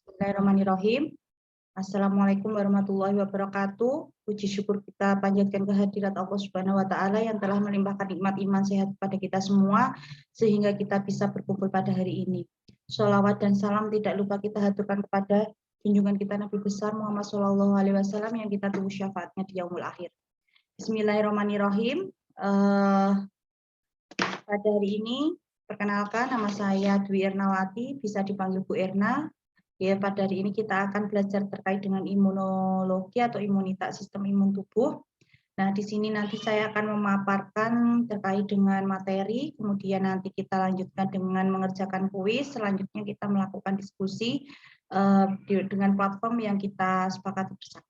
Bismillahirrahmanirrahim. Assalamualaikum warahmatullahi wabarakatuh. Puji syukur kita panjatkan kehadirat Allah Subhanahu wa taala yang telah melimpahkan nikmat iman sehat kepada kita semua sehingga kita bisa berkumpul pada hari ini. Sholawat dan salam tidak lupa kita haturkan kepada junjungan kita Nabi besar Muhammad Shallallahu alaihi wasallam yang kita tunggu syafaatnya di yaumul akhir. Bismillahirrahmanirrahim. Pada hari ini perkenalkan, nama saya Dwi Ernawati, bisa dipanggil Bu Erna. Ya, pada hari ini kita akan belajar terkait dengan imunologi atau imunitas sistem imun tubuh. Nah, di sini nanti saya akan memaparkan terkait dengan materi, kemudian nanti kita lanjutkan dengan mengerjakan kuis, selanjutnya kita melakukan diskusi dengan platform yang kita sepakati bersama.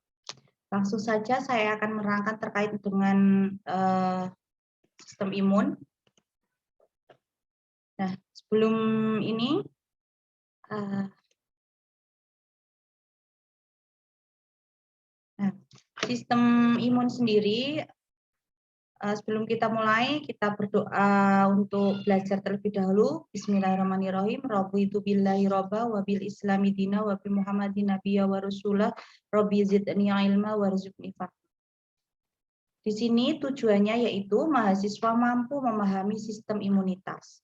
Langsung saja saya akan menerangkan terkait dengan sistem imun. Nah, sebelum ini sistem imun sendiri, sebelum kita mulai, kita berdoa untuk belajar terlebih dahulu. Bismillahirrahmanirrahim. Raditu billahi robba wa bil islami dina wa bi Muhammadin nabiyya wa rasulah rabbi zidni ilma warzuqni fahma. Di sini tujuannya yaitu mahasiswa mampu memahami sistem imunitas.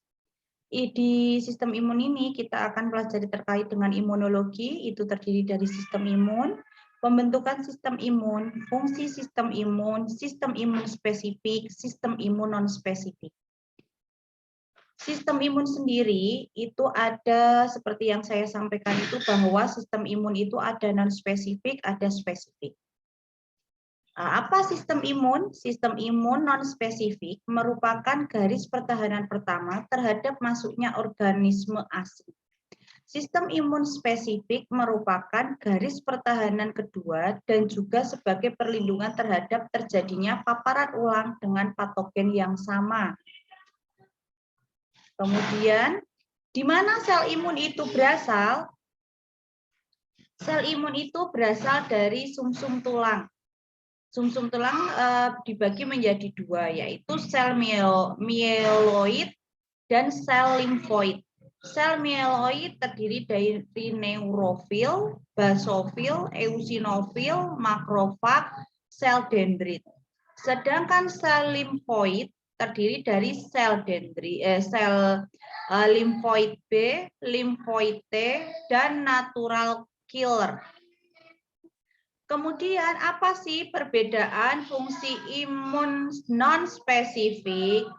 Di sistem imun ini kita akan pelajari terkait dengan imunologi, itu terdiri dari sistem imun, pembentukan sistem imun, fungsi sistem imun spesifik, sistem imun non-spesifik. Sistem imun sendiri itu ada seperti yang saya sampaikan itu bahwa sistem imun itu ada non-spesifik, ada spesifik. Apa sistem imun? Sistem imun non-spesifik merupakan garis pertahanan pertama terhadap masuknya organisme asing. Sistem imun spesifik merupakan garis pertahanan kedua dan juga sebagai perlindungan terhadap terjadinya paparan ulang dengan patogen yang sama. Kemudian, di mana sel imun itu berasal? Sel imun itu berasal dari sumsum tulang. Sumsum tulang dibagi menjadi dua, yaitu sel mieloid dan sel limfoid. Sel mieloid terdiri dari neurofil, basofil, eosinofil, makrofag, sel dendrit. Sedangkan sel limfoid terdiri dari sel limfoid B, limfoid T, dan natural killer. Kemudian apa sih perbedaan fungsi imun non-spesifik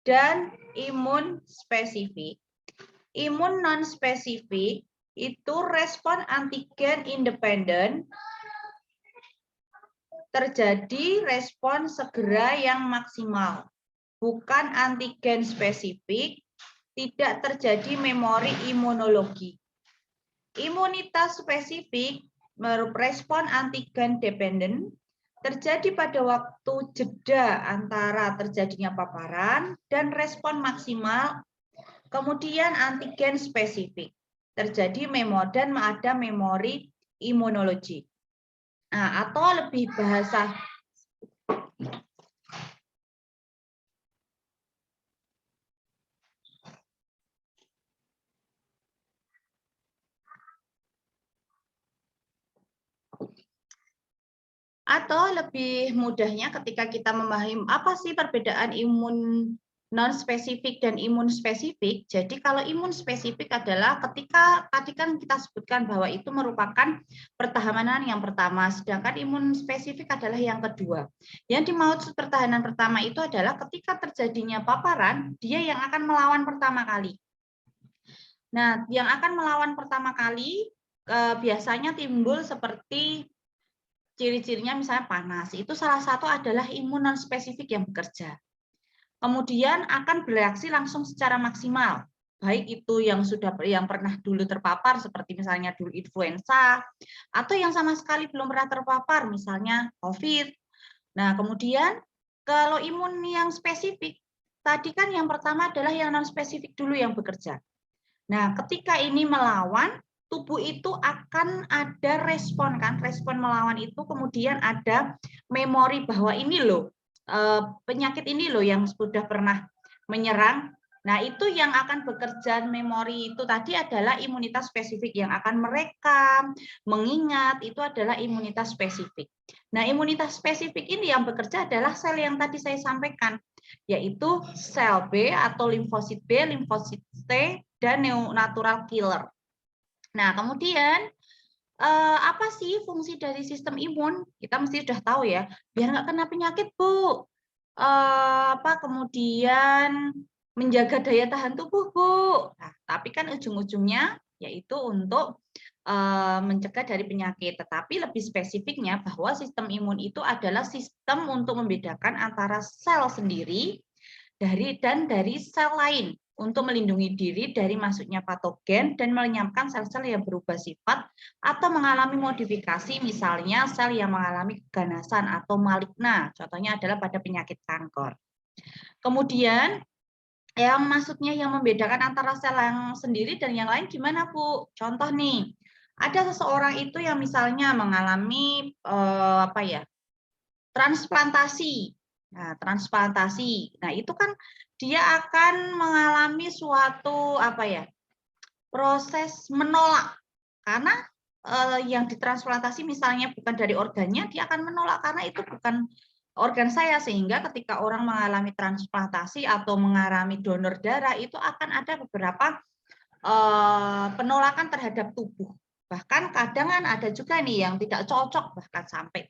dan imun spesifik? Imun non-spesifik itu respon antigen independen, terjadi respon segera yang maksimal. Bukan antigen spesifik, tidak terjadi memori imunologi. Imunitas spesifik merespon antigen dependen, terjadi pada waktu jeda antara terjadinya paparan dan respon maksimal. Kemudian antigen spesifik, terjadi dan ada memori imunologi. Nah, atau lebih bahasa atau lebih mudahnya ketika kita memahami apa sih perbedaan imun non-spesifik dan imun spesifik. Jadi kalau imun spesifik adalah ketika tadi kan kita sebutkan bahwa itu merupakan pertahanan yang pertama, sedangkan imun spesifik adalah yang kedua. Yang dimaksud pertahanan pertama itu adalah ketika terjadinya paparan, dia yang akan melawan pertama kali. Nah, yang akan melawan pertama kali biasanya timbul seperti ciri-cirinya misalnya panas. Itu salah satu adalah imun non-spesifik yang bekerja. Kemudian akan bereaksi langsung secara maksimal, baik itu yang pernah dulu terpapar seperti misalnya dulu influenza, atau yang sama sekali belum pernah terpapar misalnya COVID. Nah, kemudian kalau imun yang spesifik, tadi kan yang pertama adalah yang non spesifik dulu yang bekerja. Nah, ketika ini melawan, tubuh itu akan ada respon kan, respon melawan itu kemudian ada memori bahwa ini loh penyakit ini loh yang sudah pernah menyerang Nah, itu yang akan bekerja memori itu tadi adalah imunitas spesifik yang akan merekam, mengingat, itu adalah imunitas spesifik. Nah, imunitas spesifik ini yang bekerja adalah sel yang tadi saya sampaikan, yaitu sel B atau limfosit B, limfosit T, dan natural killer. Nah, kemudian apa sih fungsi dari sistem imun? Kita mesti sudah tahu ya, biar nggak kena penyakit, Bu. Kemudian menjaga daya tahan tubuh, Bu. Nah, tapi kan ujung-ujungnya yaitu untuk mencegah dari penyakit. Tetapi lebih spesifiknya bahwa sistem imun itu adalah sistem untuk membedakan antara sel sendiri dari sel lain untuk melindungi diri dari masuknya patogen dan melenyapkan sel-sel yang berubah sifat atau mengalami modifikasi, misalnya sel yang mengalami keganasan atau maligna. Contohnya adalah pada penyakit kanker. Kemudian yang maksudnya yang membedakan antara sel yang sendiri dan yang lain gimana, Bu? Contoh nih, ada seseorang itu yang misalnya mengalami transplantasi. Nah, transplantasi. Nah, itu kan dia akan mengalami suatu proses menolak karena yang ditransplantasi misalnya bukan dari organnya, dia akan menolak karena itu bukan organ saya, sehingga ketika orang mengalami transplantasi atau mengalami donor darah itu akan ada beberapa penolakan terhadap tubuh. Bahkan kadang kan ada juga nih yang tidak cocok, bahkan sampai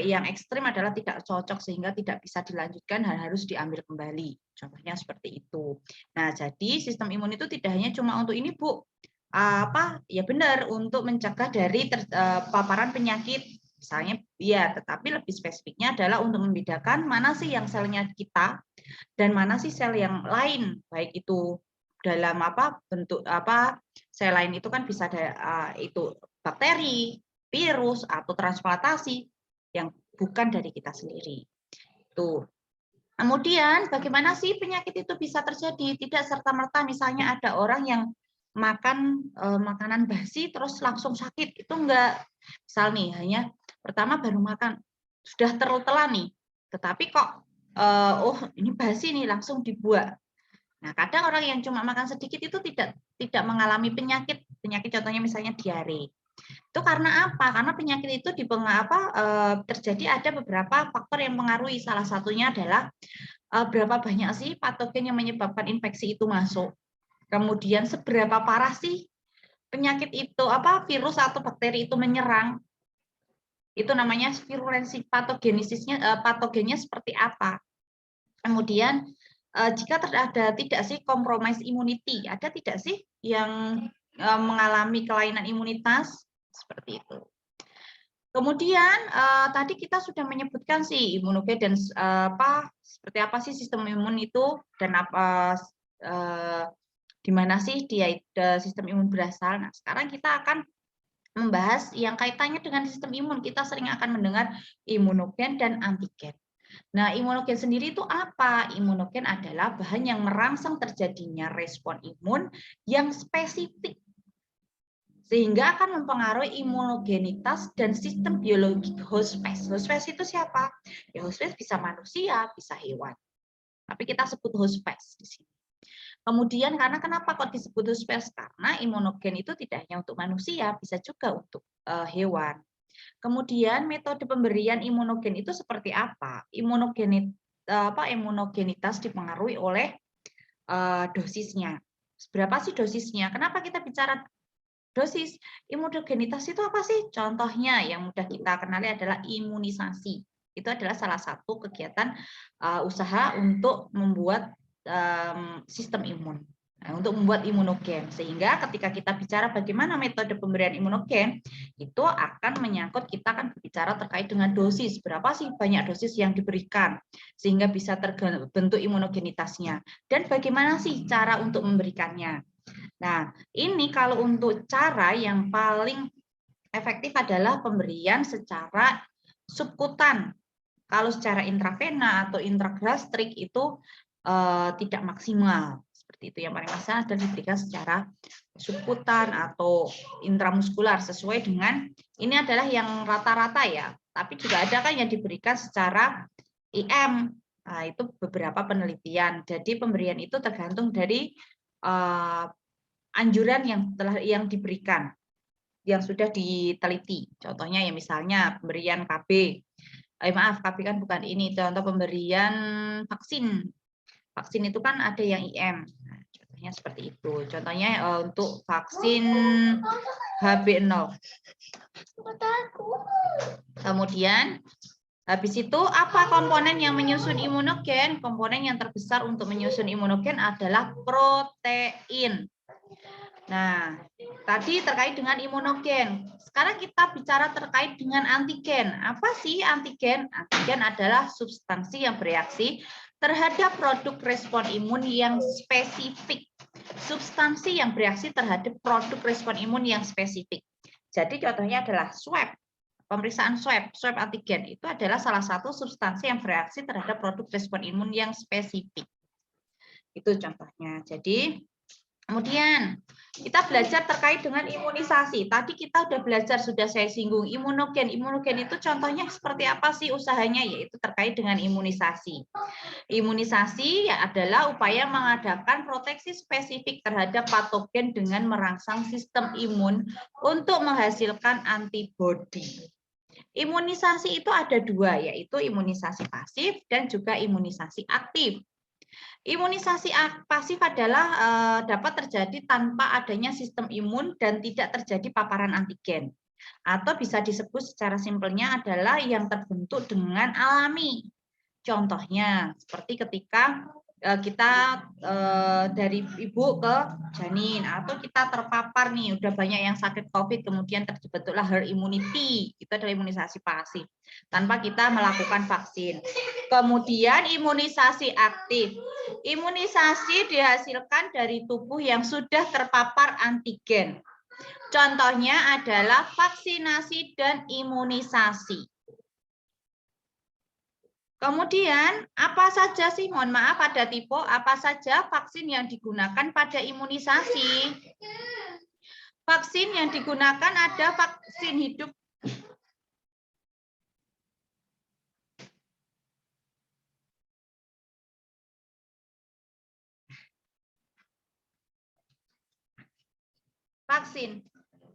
yang ekstrim adalah tidak cocok sehingga tidak bisa dilanjutkan dan harus diambil kembali. Contohnya seperti itu. Nah, jadi sistem imun itu tidak hanya cuma untuk ini, Bu. Ya benar untuk mencegah dari paparan penyakit misalnya ya, tetapi lebih spesifiknya adalah untuk membedakan mana sih yang selnya kita dan mana sih sel yang lain, baik itu dalam bentuk sel lain itu kan bisa ada itu bakteri, virus atau transplantasi yang bukan dari kita sendiri. Tuh. Kemudian bagaimana sih penyakit itu bisa terjadi? Tidak serta-merta misalnya ada orang yang makan makanan basi terus langsung sakit, itu enggak. Misal nih hanya pertama baru makan sudah tertelan nih, tetapi kok ini basi nih langsung dibuang. Nah, kadang orang yang cuma makan sedikit itu tidak mengalami penyakit contohnya misalnya diare. Itu karena apa? Karena penyakit itu terjadi ada beberapa faktor yang mengaruhi. Salah satunya adalah berapa banyak sih patogen yang menyebabkan infeksi itu masuk. Kemudian seberapa parah sih penyakit itu virus atau bakteri itu menyerang. Itu namanya virulensi patogennya seperti apa. Kemudian jika ada tidak sih compromise immunity, ada tidak sih yang mengalami kelainan imunitas seperti itu. Kemudian tadi kita sudah menyebutkan sih imunogen dan seperti apa sih sistem imun itu dan di mana sih dia sistem imun berasal. Nah, sekarang kita akan membahas yang kaitannya dengan sistem imun. Kita sering akan mendengar imunogen dan antigen. Nah, imunogen sendiri itu apa? Imunogen adalah bahan yang merangsang terjadinya respon imun yang spesifik sehingga akan mempengaruhi imunogenitas dan sistem biologi host space. Host space itu siapa? Ya, host space bisa manusia, bisa hewan. Tapi kita sebut host space di sini. Kemudian karena kenapa kok disebut host space? Karena imunogen itu tidak hanya untuk manusia, bisa juga untuk hewan. Kemudian metode pemberian imunogen itu seperti apa? Imunogenitas dipengaruhi oleh dosisnya. Berapa sih dosisnya? Kenapa kita bicara dosis? Imunogenitas itu apa sih? Contohnya yang mudah kita kenali adalah imunisasi. Itu adalah salah satu kegiatan usaha untuk membuat sistem imun. Nah, untuk membuat imunogen, sehingga ketika kita bicara bagaimana metode pemberian imunogen, itu akan menyangkut kita akan berbicara terkait dengan dosis, berapa sih banyak dosis yang diberikan, sehingga bisa terbentuk imunogenitasnya, dan bagaimana sih cara untuk memberikannya. Nah, ini kalau untuk cara yang paling efektif adalah pemberian secara subkutan. Kalau secara intravena atau intragastrik itu tidak maksimal. Seperti itu, yang paling maksimal adalah diberikan secara subkutan atau intramuskular sesuai dengan ini adalah yang rata-rata ya. Tapi juga ada kan yang diberikan secara IM Nah, itu beberapa penelitian. Jadi pemberian itu tergantung dari anjuran yang diberikan, yang sudah diteliti. Contohnya ya misalnya pemberian KB. Maaf, KB kan bukan ini. Contoh pemberian vaksin. Vaksin itu kan ada yang IM. Nah, contohnya seperti itu. Contohnya untuk vaksin HB0. Kemudian habis itu apa komponen yang menyusun imunogen? Komponen yang terbesar untuk menyusun imunogen adalah protein. Nah, tadi terkait dengan imunogen. Sekarang kita bicara terkait dengan antigen. Apa sih antigen? Antigen adalah substansi yang bereaksi terhadap produk respon imun yang spesifik. Substansi yang bereaksi terhadap produk respon imun yang spesifik. Jadi contohnya adalah swab. Pemeriksaan swab antigen itu adalah salah satu substansi yang bereaksi terhadap produk respon imun yang spesifik. Itu contohnya. Jadi kemudian kita belajar terkait dengan imunisasi. Tadi kita sudah saya singgung imunogen. Imunogen itu contohnya seperti apa sih usahanya? Yaitu terkait dengan imunisasi. Imunisasi adalah upaya mengadakan proteksi spesifik terhadap patogen dengan merangsang sistem imun untuk menghasilkan antibodi. Imunisasi itu ada dua, yaitu imunisasi pasif dan juga imunisasi aktif. Imunisasi pasif adalah dapat terjadi tanpa adanya sistem imun dan tidak terjadi paparan antigen. Atau bisa disebut secara simpelnya adalah yang terbentuk dengan alami. Contohnya seperti ketika kita dari ibu ke janin, atau kita terpapar nih, udah banyak yang sakit COVID, kemudian terbentuklah herd immunity, itu adalah imunisasi pasif, tanpa kita melakukan vaksin. Kemudian imunisasi aktif. Imunisasi dihasilkan dari tubuh yang sudah terpapar antigen. Contohnya adalah vaksinasi dan imunisasi. Kemudian, apa saja sih, mohon maaf ada tipe, apa saja vaksin yang digunakan pada imunisasi? Vaksin yang digunakan ada vaksin hidup.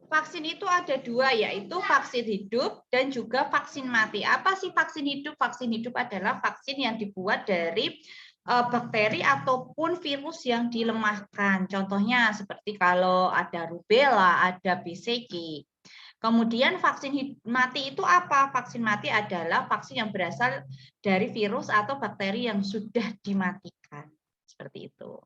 Vaksin itu ada dua, yaitu vaksin hidup dan juga vaksin mati. Apa sih vaksin hidup? Vaksin hidup adalah vaksin yang dibuat dari bakteri ataupun virus yang dilemahkan. Contohnya seperti kalau ada rubella, ada BCG. Kemudian vaksin mati itu apa? Vaksin mati adalah vaksin yang berasal dari virus atau bakteri yang sudah dimatikan. Seperti itu.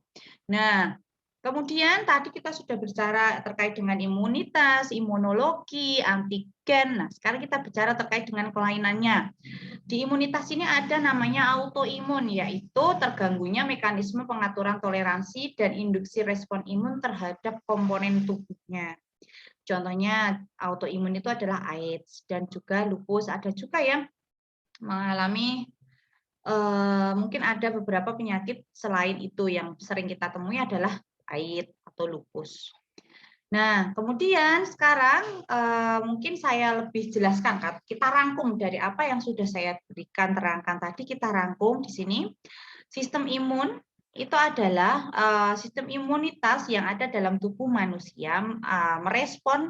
Nah, kemudian tadi kita sudah bicara terkait dengan imunitas, imunologi, antigen. Nah, sekarang kita bicara terkait dengan kelainannya. Di imunitas ini ada namanya autoimun, yaitu terganggunya mekanisme pengaturan toleransi dan induksi respon imun terhadap komponen tubuhnya. Contohnya autoimun itu adalah AIDS dan juga lupus. Ada juga yang mengalami mungkin ada beberapa penyakit selain itu yang sering kita temui adalah AIDS atau lupus. Nah, kemudian sekarang mungkin saya lebih jelaskan, kita rangkum dari apa yang sudah saya berikan terangkan tadi, kita rangkum di sini. Sistem imun itu adalah sistem imunitas yang ada dalam tubuh manusia merespon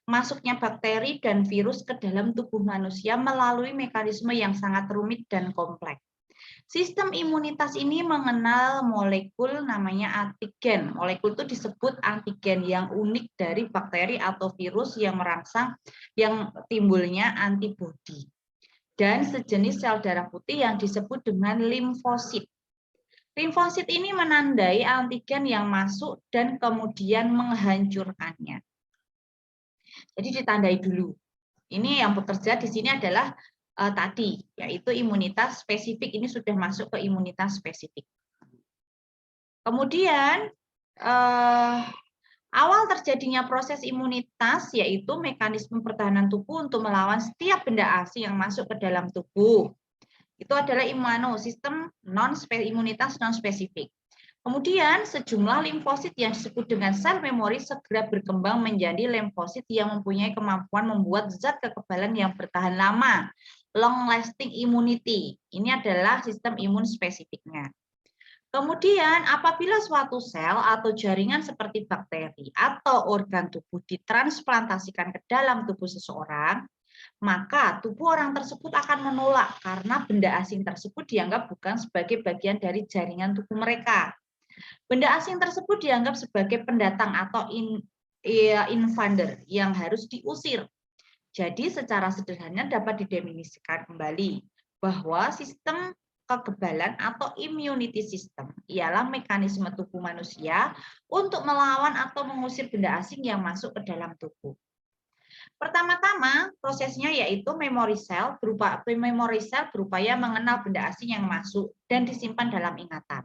masuknya bakteri dan virus ke dalam tubuh manusia melalui mekanisme yang sangat rumit dan kompleks. Sistem imunitas ini mengenal molekul namanya antigen. Molekul itu disebut antigen yang unik dari bakteri atau virus yang merangsang yang timbulnya antibodi. Dan sejenis sel darah putih yang disebut dengan limfosit. Limfosit ini menandai antigen yang masuk dan kemudian menghancurkannya. Jadi ditandai dulu. Ini yang bekerja di sini adalah tadi, yaitu imunitas spesifik. Ini sudah masuk ke imunitas spesifik. Kemudian awal terjadinya proses imunitas yaitu mekanisme pertahanan tubuh untuk melawan setiap benda asing yang masuk ke dalam tubuh. Itu adalah imunosistem imunitas non spesifik. Kemudian sejumlah limfosit yang disebut dengan sel memori segera berkembang menjadi limfosit yang mempunyai kemampuan membuat zat kekebalan yang bertahan lama long lasting immunity. Ini adalah sistem imun spesifiknya. Kemudian apabila suatu sel atau jaringan seperti bakteri atau organ tubuh ditransplantasikan ke dalam tubuh seseorang, maka tubuh orang tersebut akan menolak karena benda asing tersebut dianggap bukan sebagai bagian dari jaringan tubuh mereka. Benda asing tersebut dianggap sebagai pendatang atau invader yang harus diusir. Jadi secara sederhana dapat didefinisikan kembali bahwa sistem kekebalan atau immunity system ialah mekanisme tubuh manusia untuk melawan atau mengusir benda asing yang masuk ke dalam tubuh. Pertama-tama prosesnya yaitu memory cell berupaya mengenal benda asing yang masuk dan disimpan dalam ingatan.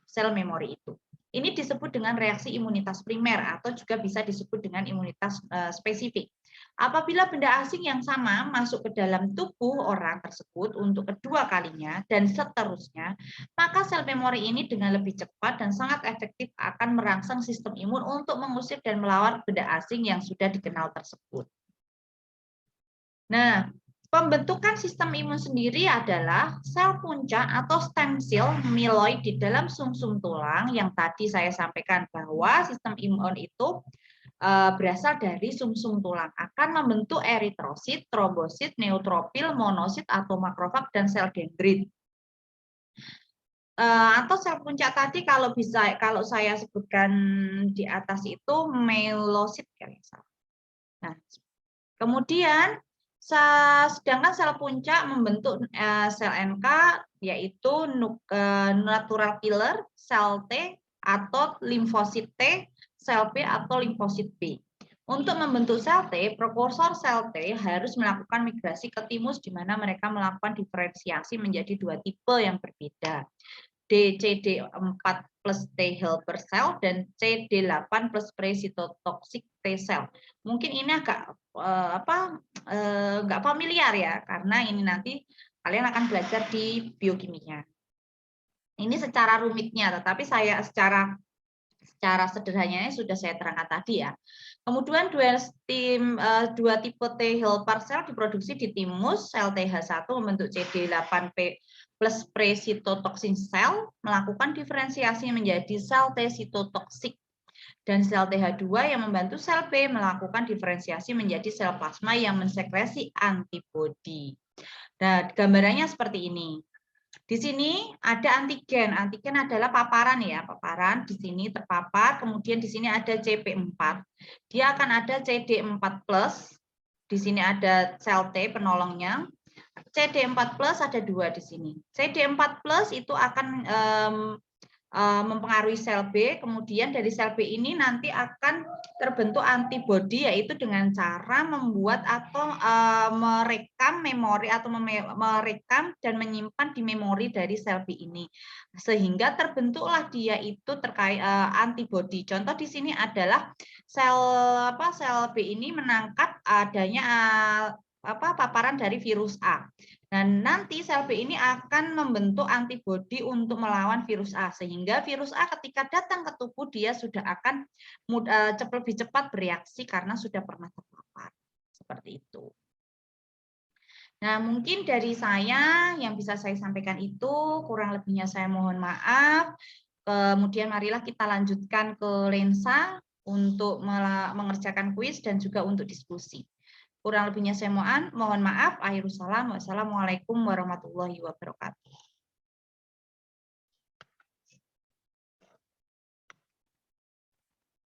Sel memori itu. Ini disebut dengan reaksi imunitas primer atau juga bisa disebut dengan imunitas spesifik. Apabila benda asing yang sama masuk ke dalam tubuh orang tersebut untuk kedua kalinya dan seterusnya, maka sel memori ini dengan lebih cepat dan sangat efektif akan merangsang sistem imun untuk mengusir dan melawan benda asing yang sudah dikenal tersebut. Nah, pembentukan sistem imun sendiri adalah sel puncak atau stem cell myeloid di dalam sumsum tulang yang tadi saya sampaikan bahwa sistem imun itu berasal dari sumsum tulang akan membentuk eritrosit, trombosit, neutrofil, monosit atau makrofag dan sel dendrit. Atau sel puncak tadi kalau saya sebutkan di atas itu melosit kan. Nah, kemudian sedangkan sel puncak membentuk sel NK yaitu natural killer, sel T atau limfosit T, sel B atau limfosit B. Untuk membentuk sel T, prekursor sel T harus melakukan migrasi ke timus di mana mereka melakukan diferensiasi menjadi dua tipe yang berbeda. CD4 plus T helper cell dan CD8 plus pre-cytotoxic T cell. Mungkin ini agak nggak familiar ya, karena ini nanti kalian akan belajar di biokimia. Ini secara rumitnya, tetapi saya secara sederhananya sudah saya terangkan tadi ya. Kemudian dua tipe T helper cell diproduksi di timus, sel TH1 membentuk CD8P plus pre-cytotoxin cell melakukan diferensiasi menjadi sel T cytotoxic dan sel TH2 yang membantu sel B melakukan diferensiasi menjadi sel plasma yang mensekresi antibodi. Nah, gambarannya seperti ini. Di sini ada antigen. Antigen adalah paparan ya, paparan di sini terpapar, kemudian di sini ada CP4. Dia akan ada CD4+, di sini ada sel T penolongnya. CD4+ ada dua di sini. CD4+ itu akan mempengaruhi sel B, kemudian dari sel B ini nanti akan terbentuk antibodi yaitu dengan cara membuat atau merekam memori atau merekam dan menyimpan di memori dari sel B ini sehingga terbentuklah dia itu terkait antibodi. Contoh di sini adalah sel B ini menangkap adanya paparan dari virus A. Dan nanti sel B ini akan membentuk antibodi untuk melawan virus A, sehingga virus A ketika datang ke tubuh dia sudah akan lebih cepat bereaksi karena sudah pernah terpapar. Seperti itu. Nah, mungkin dari saya yang bisa saya sampaikan itu, kurang lebihnya saya mohon maaf. Kemudian marilah kita lanjutkan ke lensa untuk mengerjakan kuis dan juga untuk diskusi. Kurang lebihnya saya mohon maaf. Akhirul salam. Wassalamualaikum warahmatullahi wabarakatuh.